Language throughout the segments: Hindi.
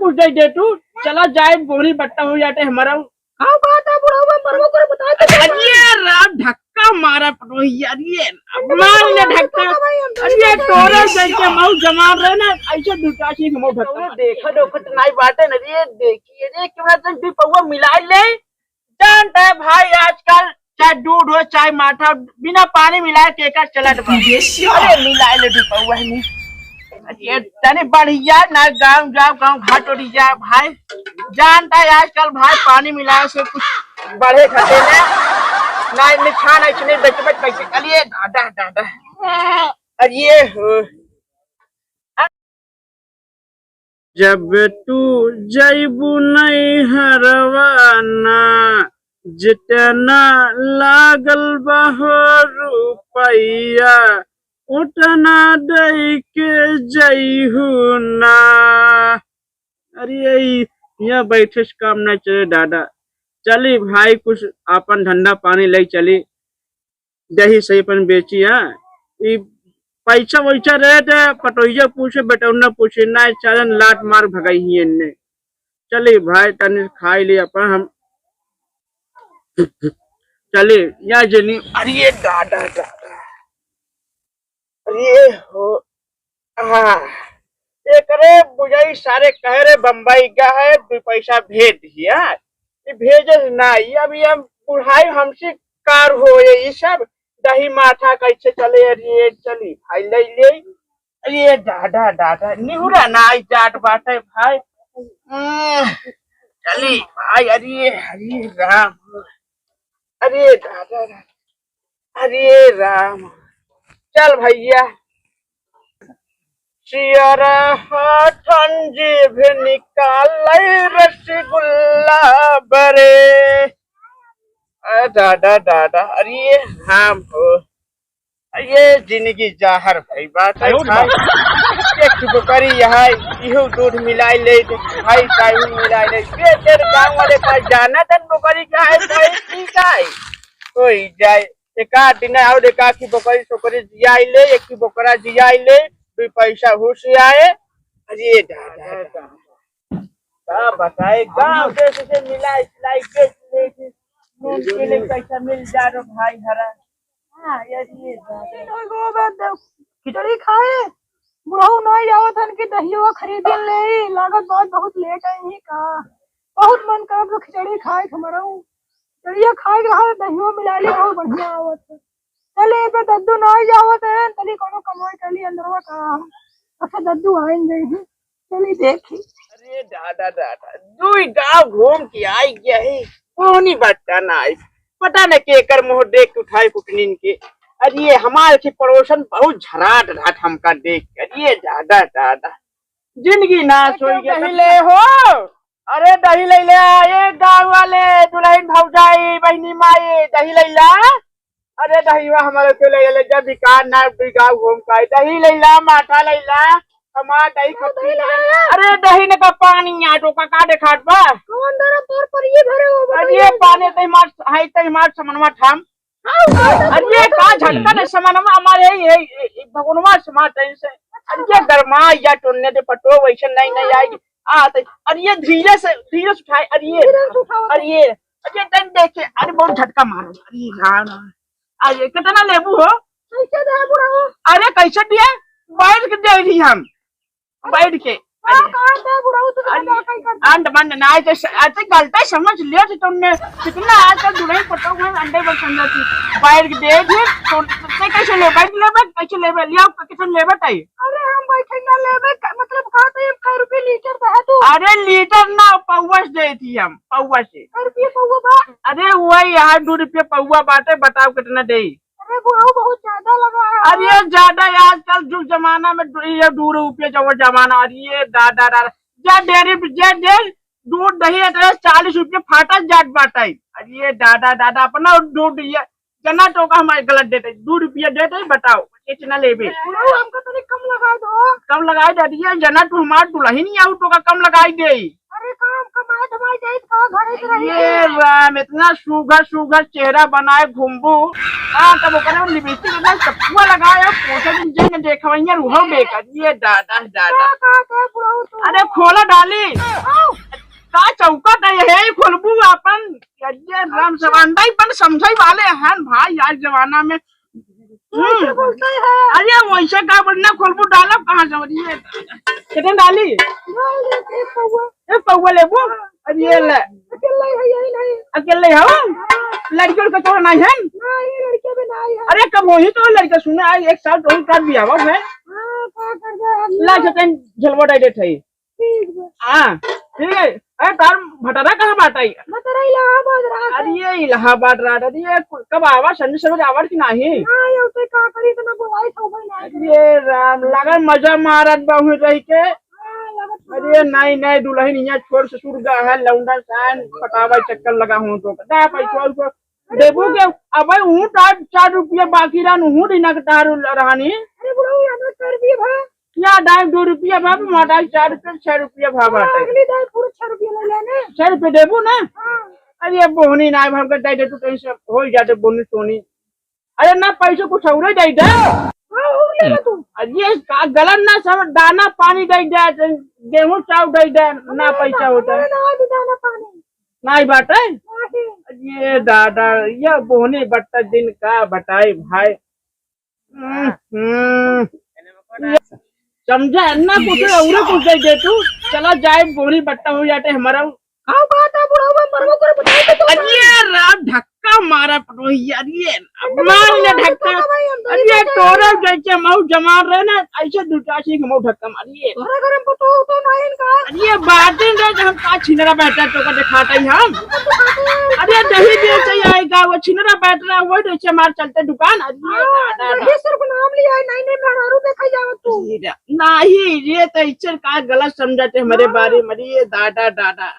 कुछ दे तू चला जाए बोरी बट्टा हो जाते हमारा हाँ बात है बुढ़ा हुआ मरवा कर बता दे। अरे राम धक्का मारा पटोही अरे मार ले धक्का अरे तोरा जैसे मऊ जमान रहे ना ऐसे दुटासी के मऊ धक्का देखा देखत नहीं बाटे न रे देखिए रे क्यों तक भी पौवा मिला ले जानता है भाई आजकल चाहे दूध हो चाहे माठा बिना पानी मिलाए केकर चलत बा अरे मिला ले भी पौवा नहीं ये तने बढ़िया ना गांव जाओ गांव घाट उड़ी जाए भाई जानता है आजकल भाई पानी मिलाए से कुछ बढ़े घटे ना निछान ऐसे बच बच कैसे चलिए दादा दादा अरे हो जब तू जैबू नहीं हरवाना जितना लागल बहो रुपैया उतना दई के जईहू ना अरे यहाँ बैठे से काम नहीं चले दादा चली भाई कुछ अपन धंधा पानी ले चली दही सही अपन बेची है पैसा वैसा रहे थे पटोहिया पूछे बेटौना पूछे ना चलन लात मार भगाई ही इनने चली भाई तने खाई ली अपन हम चली या जनी अरे दादा दादा अरे हो हाँ एक रे बुझाई सारे कह रे बम्बई का है दो पैसा भेज दिया भेजे ना ये अभी हम बुढ़ाई हमसे कार हो ये सब दही माथा कैसे चले अरे चली भाई ले ले अरे दादा दादा निहुरा ना जाट बात है भाई चली भाई अरे हरे राम अरे दादा अरे राम चल भैया चियरा ठंडी भी निकाल रसगुल्ला बरे दादा दादा अरे हम हो ये जिंदगी जाहर भाई बात है भाई एक बकरी यहाँ इहो दूध मिलाई ले भाई काई मिलाई ले तेरे गांव वाले का जाना तन बकरी का है भाई ठीक है कोई जाए एक दिन आओ देखा की बकरी सोकरी जियाई ले एक की बकरा जियाई ले दो पैसा हुश आए अरे दादा का बताए गांव देश से मिला सिलाई के ले पैसा मिल जा रो भाई हरा हां यार ये खिचड़ी खाए बुढ़ऊ नहीं जाओ थन की दहियो खरीद ले लागत बहुत लेट है ही का बहुत मन कर तो खिचड़ी खाए हमारा चलिए खाए रहा दहियो मिला ले बहुत बढ़िया आवत चले पे दद्दू नहीं जावत है तली कोनो कमाई चली अंदरवा का अच्छा दद्दू आएंगे ही चली देखी अरे दादा दादा दुई गांव घूम के आई गया है कोनी बच्चा ना आई पता न केकर मुंह देख उठाई कुटनीन के अरे हमारे के पड़ोसन बहुत झराट रात हमका देख अरे दादा दादा जिंदगी नाश हो गई ले हो अरे दही ले ले आए गाँव वाले दुल्हन भौजाई बहनी माई दही ले ला अरे दही हमारे के ले जब बिकार ना गाँव घूम का दही ले ला माठा ले ला हमार दही खपती अरे दही ने का पानी आटो का काटे खाट बा कौन दरा पर ये भरे हो अरे पानी ते मार हाई ते मार समनवा ठाम अरे का झटका ने समनवा हमारे है भगवानवा समाज से अरे गरमा या टोने दे पटो वैसे नहीं आएगी आते अरे ये धीरे उठाए अरे तन देखे अरे बहुत झटका मारो अरे राम अरे कितना लेबू हो कैसे दे बुढ़ा हो अरे कैसे दिया बैठ के दे दी हम बैठ के कहां दे बुढ़ा हो तू अंड बंद ना ऐसे गलता समझ लिया थी तुमने कितना आजकल दुल्हन पटो हुए अंडे पर समझा थी बैठ के दे दी तो कैसे ले बैठ ले कैसे ले लिया कितना ले बताइए अरे हम बैठे ना लेबे मतलब कहा तो 1 रुपए लीटर है तू अरे लीटर ना पौवा दे थी हम पौवा से रुपये पौवा बा अरे वही यहाँ 2 रुपये पौवा बाटे बताओ कितना दे अरे बुढ़ाऊ बहुत ज्यादा लगा है अरे ज्यादा आजकल जो जमाना में ये 2 रुपये जो जमाना अरे दादा दादा जा डेरी जे दूध दही 40 रुपये फाटा जाट बाटा अरे दादा दादा अपना दूध जना टोका हमारे गलत देते 2 रुपये देते बताओ कितना लेबे हमको तो कम लगा दो कम लगाई दे दिया जना तू हमार दुल्हन नहीं आऊ टोका कम लगाई दे अरे काम कमाए धमाए जाए का घर ही रही ये राम इतना सुगर सुगर चेहरा बनाए घुम्बू। हाँ तब ओकरे लिपस्टिक इतना चप्पुआ लगाए पोछा दिन देखवैया रूह बेकर ये दादा दादा। का बुढ़ऊ तू अरे खोला डाली का चौकट है खोलबू अपन ये राम सवांडाई पन समझाई वाले हैं भाई आज जमाना में। कैसे बोलते हैं अरे वैसे का बढ़ना खोलबू डालब कहाँ से कितने डाली एक पौवा लेबू। अरे ये ले अकेले है यही नहीं अकेले हो लड़कियों का तो नहीं है। नहीं लड़के भी नहीं है अरे कब वही तो लड़का सुने आज एक साल तो कर दिया हुआ है का कर दे ला सकते झलवा डाइट है। ठीक है हाँ ठीक है। अरे तार भटारा कहाँ बाटाई बता इलाहाबाद रहा अरे ये इलाहाबाद रहा था ये कब आवा संजय सरोज आवाज की नहीं। हां ये तो का करी तो ना बोलाई तो भाई नहीं ये राम लगा मजा मारत बहु रही के। अरे नहीं नहीं दुल्हन यहाँ छोड़ ससुर गा है लौंडा सान पटावा चक्कर लगा हूँ तो पता पैसा को देबू के अब ऊँट 4 रुपया बाकी रहा हूँ दिना का रहानी। अरे बुढ़ऊ याद कर दिए भाई या 2 रुपया भाव मोटा 4 रुपया 6 रुपया भाव बाटे अगली दाई पूरे 6 रुपये ले लेने 6 रुपये देबू ना। हां अरे बोहनी ना भाव का डाइट तो कहीं से हो जाते बोनी सोनी। अरे ना पैसे कुछ और दे दे हां हो ले तू ये गलत ना सब दाना पानी दे दे गेहूं चाव दे दे ना पैसा होता है ना भी दाना पानी नहीं बाटे। नहीं ये दादा ये बोहनी बट्टा दिन का बताई भाई। समझा ना कुछ और कुछ दे तू चला जाए बोरी बट्टा हो जाते हमारा। हां बात है बुढ़ऊ मरबो कर बताए तो अरे राम धक्का मारा पड़ो यार ये मार ले धक्का। अरे तोरा जैसे मऊ जमा रहे ना ऐसे दुटासी के मऊ धक्का मारिए घर घर में तो नहीं इनका अरे बातें दे हम का छिनरा बैठा तो का दिखाते ही हम। अरे दही बेचे आएगा वो छिनरा बैठ रहा वो जैसे मार चलते दुकान। अरे ये सिर्फ नाम लिया है नहीं नहीं मेहरारू देखा जावे तू नहीं ये तो इच्छर का गलत समझाते हमारे बारे में ये दादा दादा।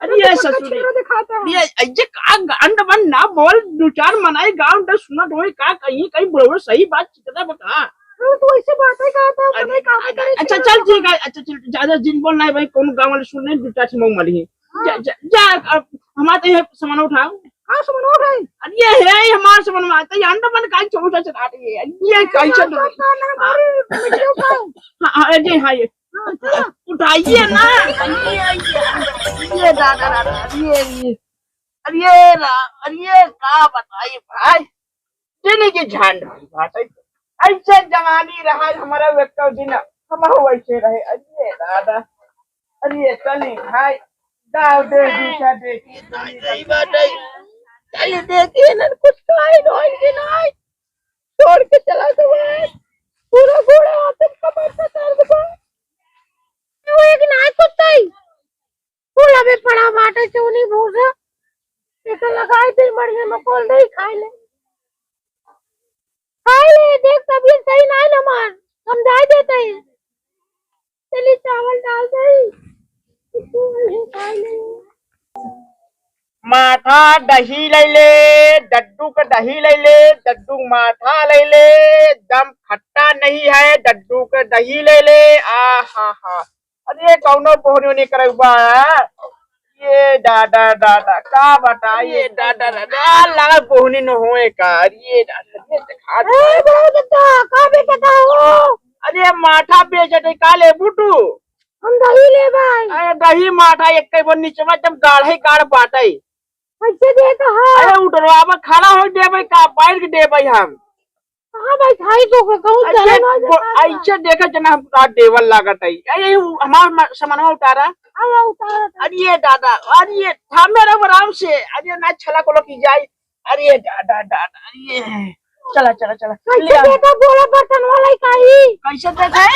अरे ये ससुर दिखाता है ये ऐसे का गांड बन ना बोल 2-4 मनाई गांव तो सुना तो का कहीं कहीं बरोबर सही बात चितना बता। तू ऐसे बातें कहता है नहीं कहा करे अच्छा चल ठीक है अच्छा चल ज्यादा जिन बोल नहीं भाई कौन गांव वाले सुनने 2-4 से मऊ मली जा हमारे तो ये सामान उठाओ। हां सुन उठ रही अरे ये है हमारे सामान आते ये अंडा बन का चौचा चलाते है ये कैसे हां जी हां ये उठाइए ना ये दादा दादा अरे का बताइए भाई दिन की झांड भाई ऐसे जवानी रहा हमारा व्यक्ति दिन हम वैसे रहे। अरे दादा अरे चली भाई दाव दे दूसरा देखी सही बात है चलिए देखिए ना कुछ खाई नहीं छोड़ के चला गया पूरा घोड़ा आते कमर से दर्द को वो एक नाय कुत्ताई पूरा में पड़ा बाटे चोनी भूसा एक लगाई दिल मरिए मकोल दे खाई ले देख तबीयत सही ना है हमार समझाई देते हैं चली चावल डाल दे तू खाई ले माथा दही ले ले डड्डू का दही ले ले डड्डू माथा ले ले दम खट्टा नहीं है डड्डू का दही ले ले आ हा हा। अरे कौनो बोहनी करबा ये दादा दादा का बताइए दादा दादा लगा बोहनी न होए का। अरे दादा ये दिखा दे का बेचता हो अरे माथा बेचते का ले बुटू हम दही ले भाई अरे दही माथा एक कई बन नीचे जब गाढ़े गाढ़ बाटे ऐसे दे तो हां अरे उठरवा खड़ा हो देबे का बैठ के देबे हम। हां भाई खाई तो कहूं चले ऐसे देखा जना हम का देवल लागत है अरे हमार सामान उतारा आवा उतार अरे दादा अरे थामे रहो आराम से अरे ना छला को की जाए। अरे दादा दादा अरे चला चला चला कैसे देखा बोला बर्तन वाला काई कैसे देखे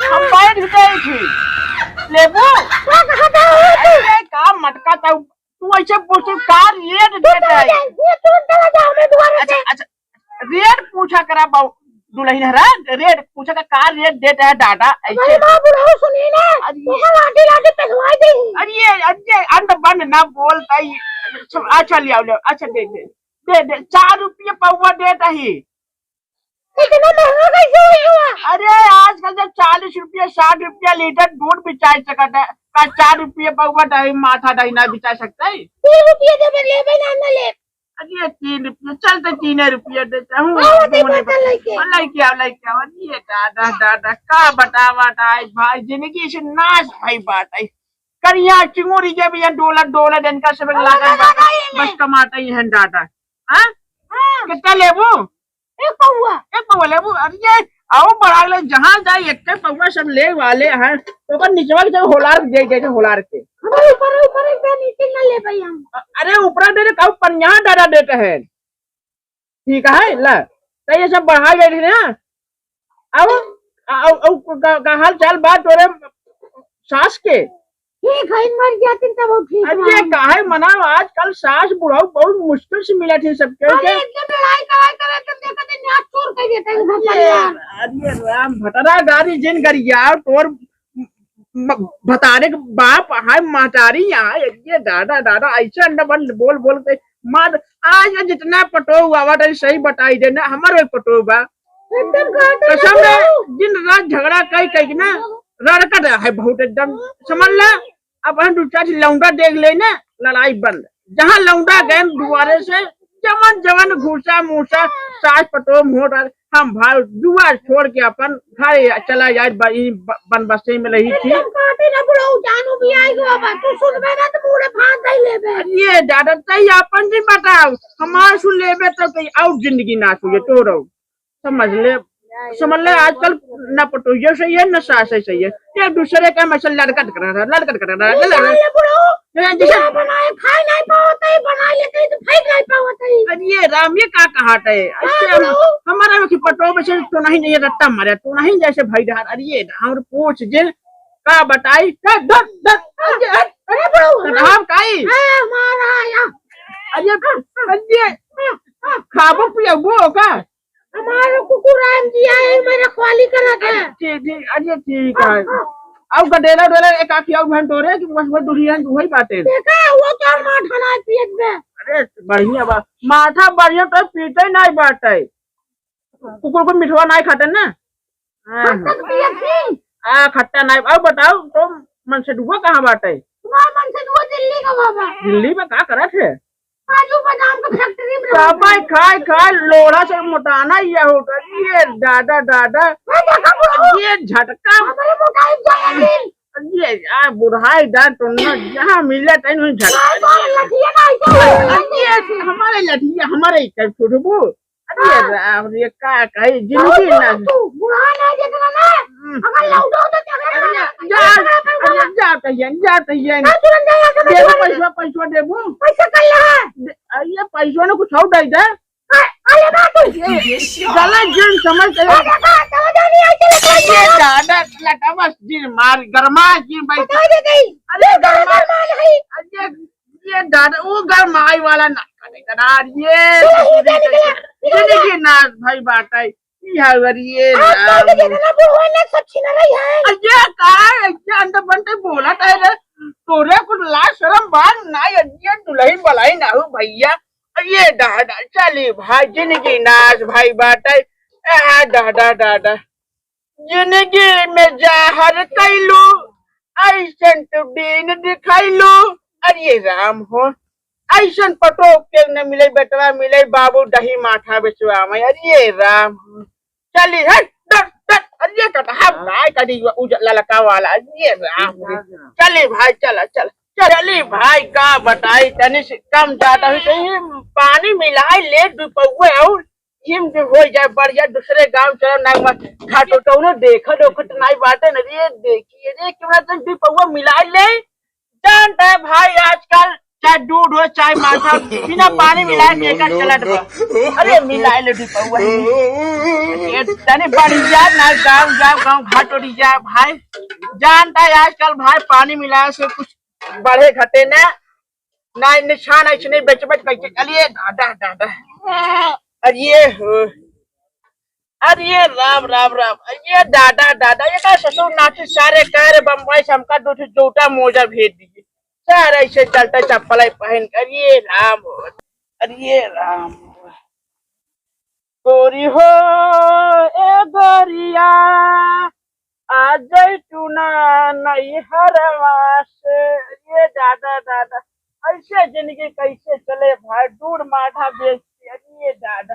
हम बैठ गए थे लेबो अरे का मटका तू ऐसे पूछ कार रेट देता है ये तुरंत चला जाओ मैं दोबारा अच्छा अच्छा रेट पूछा करा बाऊ दुल्हन हरा रेट पूछा का कार रेट देता है दादा ऐसे बाबू रहो सुनी ना तो लाठी लाठी तलवार दे अरे अंड बंद ना बोलता ही अच्छा ले आओ अच्छा दे 4 रुपये पौवा देता ही इतना महंगा कैसे हुआ? अरे आजकल जब 40 रुपया 60 रुपया लीटर दूध बिचाई सकत है का 4 रुपये पौवा दही माथा दही ना बिचा सकता है। 3 रुपये दे पर ले भाई ना ले। अरे 3 रुपये चल तो 3 रुपये देता हूँ। लेके आओ ये दादा दादा का बतावा भाई जिंदगी से नाश भाई बात है करिया चिंगूरी के भी डोला डोला दिन का सब लगा बस कमाता ही है दादा। हाँ कितना लेबू? एक पौवा लेबू। अरे आओ बड़ा लोग जहाँ जाए एक पौवा सब ले वाले हैं तो पर निचवा के होलार दे होलार के ऊपर नीचे ना ले भाई हम। अरे ऊपर दे कहू पन्या दादा देते हैं ठीक है ला तो ये सब बढ़ा गए थे ना। अब का हाल चाल बात तोरे सास के ठीक है मर जाती तब वो ठीक। अरे काहे मनाओ आजकल सास बुढ़ाऊ बहुत मुश्किल से मिला थे सबके। अरे एकदम लड़ाई करे तो देखा ते न्यास चोर कर देता है घर परिवार। अरे राम भटरा गाड़ी जिन गरिया तोर भतारे के बाप हाय मातारी यहाँ ये दादा दादा ऐसे अंडा बन बोल बोल के मार आज जितना पटो हुआ सही बताई देना हमारे पटो बा कसम दिन रात झगड़ा कई कई ना रड़कट है बहुत एकदम समझ ला। अब हम दूसरा लौंडा देख ले ना लड़ाई बंद जहाँ लौंडा गए दुआरे से जमन जमन घूसा मूसा सास पटो मोट हम भाई दुआ छोड़ के अपन घर चला जाए बन बस्ती में रही थी। ये दादा तई अपन जी बताओ हमारे सुन लेबे तो कहीं और जिंदगी ना सुझे तो रहो समझ ले आजकल न पटोइया सही है न सास सही है एक दूसरे का मसल लड़कट कर रहा ये राम ये का कहाट है हमारा पटो में से तो नहीं रट्टा मारे तो नहीं जैसे भाई धार। अरे हम पूछ जे का बताई अरे खाबो पियाबो का हमारे कुकुर आम दिया है मेरा ख्वाली करा था। ठीक अरे ठीक है अब गडेला डोला एक आखिया बहन तोरे कि बस वो दुनिया वही बातें देखा वो क्या माथा ना पेट में। अरे बढ़िया बा माथा बढ़िया तो पीते नहीं बात है कुकुर को मिठवा नहीं खाते ना खट्टा नहीं। अब बताओ तो मन से डूबा कहाँ बात है? मन से डूबा दिल्ली का बाबा। दिल्ली में क्या करा थे? काजू बादाम का फैक्ट्री में दवाई खाए खाए लोड़ा से मोटाना ही होता है। ये दादा दादा ये झटका ये बुढ़ाई दांत तो जहाँ मिले तैन झटका हमारे लठिया हमारे छुटबू। अरे ये का कही जिंदगी ना पैसा पैसा देबू ये पैसा ने कुछ और दे गलत जिन समझ दादा लटा बस जिन मार गरमा जिन भाई अरे गरमा ये दादा वो गरमाई वाला ना ये ना भाई बात है ये अंदर बनते बोला तोरे कुछ लाज शर्म बात ना ये दुल्हन बलाई ना हो भैया। ये दादा चली भाई जिंदगी नाच भाई बात है दादा दादा जिंदगी में जाहर कैलू ऐसन तो दिन दिखाइलू। अरे राम हो ऐसन पटो के न मिले बेटवा मिले बाबू दही माथा बेचवा में। अरे राम हो चली हट अरे कटा भाई कड़ी ललका वाला। अरे राम चली भाई चला चल चली भाई का बताई तनी कम ज्यादा ही पानी मिलाई ले दुपौए और हिम जो हो जाए बढ़िया दूसरे गांव चलो ना घाटो तो देखा दोखत नहीं बाटे न रे देखिए रे क्यों तक दुपौआ मिलाई ले जानता है भाई आजकल चाहे दूध हो चाहे माथा बिना पानी मिलाए देकर चलत बा। अरे मिलाए ले दुपौआ ये तनी बढ़िया ना गांव घाट उड़ी जाए भाई जानता है आजकल भाई पानी मिलाए से कुछ बढ़े घटे ना निशान ऐसे नहीं बेच कैसे। चलिए दादा दादा अरे राम राम राम ये दादा दादा ये का ससुर नाची सारे कह रहे बम्बई से हमका दो जूता मोजा भेज दीजिए सारे ऐसे चलता चप्पल पहन कर। ये राम अरे राम गोरी हो जैतूना नहीं हरवा से। ये दादा दादा ऐसे जिंदगी कैसे चले भाई, दूध माठा बेचती, अरे ये दादा।